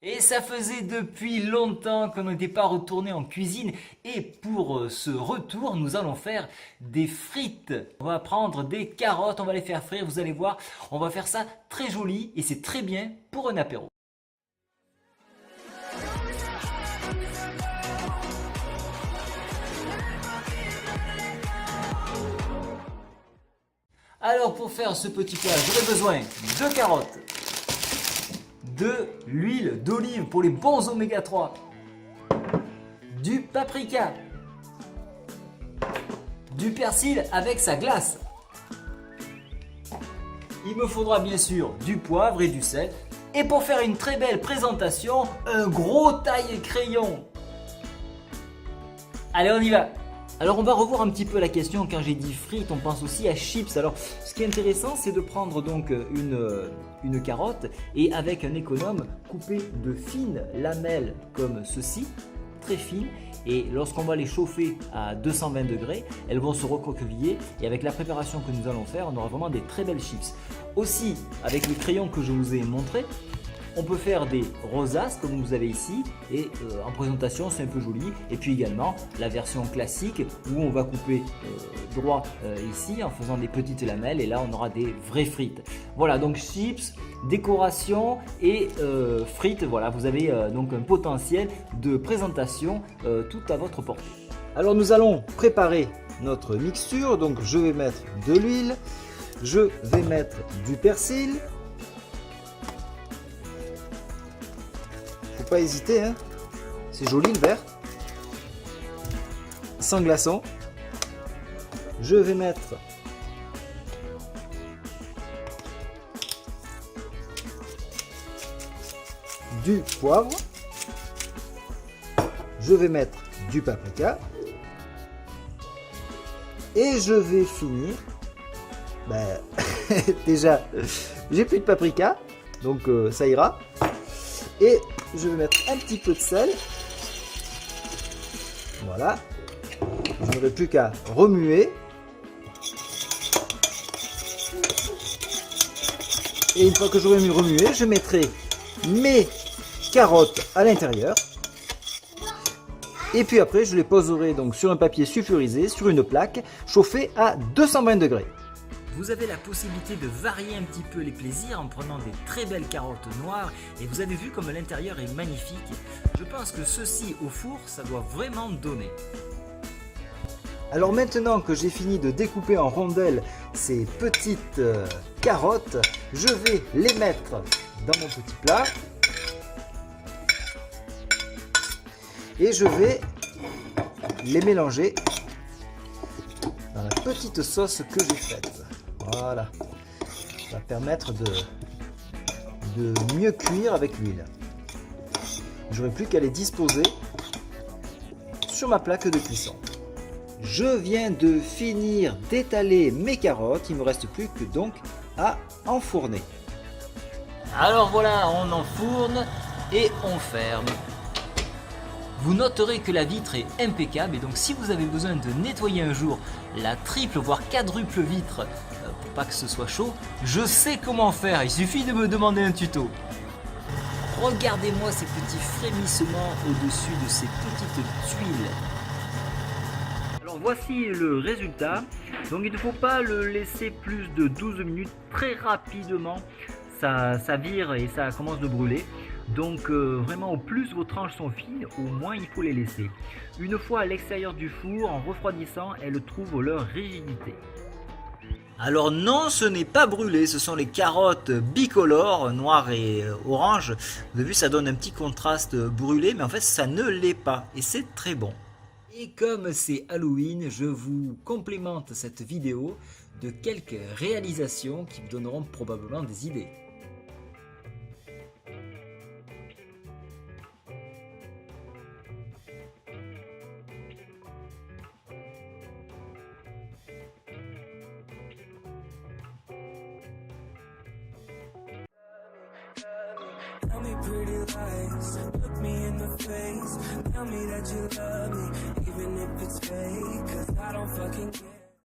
Et ça faisait depuis longtemps qu'on n'était pas retourné en cuisine. Et pour ce retour, nous allons faire des frites. On va prendre des carottes, on va les faire frire, vous allez voir. On va faire ça très joli et c'est très bien pour un apéro. Alors pour faire ce petit plat, j'aurai besoin de carottes, de l'huile d'olive pour les bons oméga 3, du paprika, du persil avec sa glace. Il me faudra bien sûr du poivre et du sel. Et pour faire une très belle présentation, un gros taille-crayon. Allez, on y va! Alors on va revoir un petit peu la question. Quand j'ai dit frites, on pense aussi à chips. Alors ce qui est intéressant, c'est de prendre donc une carotte et avec un économe couper de fines lamelles comme ceci, très fines. Et lorsqu'on va les chauffer à 220 degrés, elles vont se recroqueviller et avec la préparation que nous allons faire, on aura vraiment des très belles chips. Aussi, avec le crayon que je vous ai montré, on peut faire des rosaces comme vous avez ici et en présentation c'est un peu joli. Et puis également la version classique où on va couper droit ici en faisant des petites lamelles et là on aura des vraies frites. Voilà, donc chips, décoration et frites. Voilà, vous avez donc un potentiel de présentation tout à votre portée. Alors nous allons préparer notre mixture. Donc je vais mettre de l'huile, je vais mettre du persil. Faut pas hésiter, hein. C'est joli le vert. Sans glaçon. Je vais mettre du poivre. Je vais mettre du paprika. Et je vais finir. Déjà, j'ai plus de paprika, donc ça ira. Et je vais mettre un petit peu de sel. Voilà. Je n'aurai plus qu'à remuer. Et une fois que j'aurai remué, je mettrai mes carottes à l'intérieur. Et puis après, je les poserai donc sur un papier sulfurisé, sur une plaque chauffée à 220 degrés. Vous avez la possibilité de varier un petit peu les plaisirs en prenant des très belles carottes noires et vous avez vu comme l'intérieur est magnifique. Je pense que ceci au four, ça doit vraiment donner. Alors maintenant que j'ai fini de découper en rondelles ces petites carottes, je vais les mettre dans mon petit plat et je vais les mélanger dans la petite sauce que j'ai faite. Voilà, ça va permettre de mieux cuire avec l'huile. J'aurai plus qu'à les disposer sur ma plaque de cuisson. Je viens de finir d'étaler mes carottes, il ne me reste plus que donc à enfourner. Alors voilà, on enfourne et on ferme. Vous noterez que la vitre est impeccable et donc si vous avez besoin de nettoyer un jour la triple voire quadruple vitre pour pas que ce soit chaud, je sais comment faire, il suffit de me demander un tuto. Regardez-moi ces petits frémissements au-dessus de ces petites tuiles. Alors voici le résultat, donc il ne faut pas le laisser plus de 12 minutes, très rapidement ça vire et ça commence de brûler. Donc vraiment au plus vos tranches sont fines, au moins il faut les laisser. Une fois à l'extérieur du four, en refroidissant, elles trouvent leur rigidité. Alors non, ce n'est pas brûlé, ce sont les carottes bicolores, noires et orange. Vous avez vu, ça donne un petit contraste brûlé, mais en fait ça ne l'est pas et c'est très bon. Et comme c'est Halloween, je vous complémente cette vidéo de quelques réalisations qui vous donneront probablement des idées. Tell me pretty lies, look me in the face. Tell me that you love me, even if it's fake, 'cause I don't fucking care.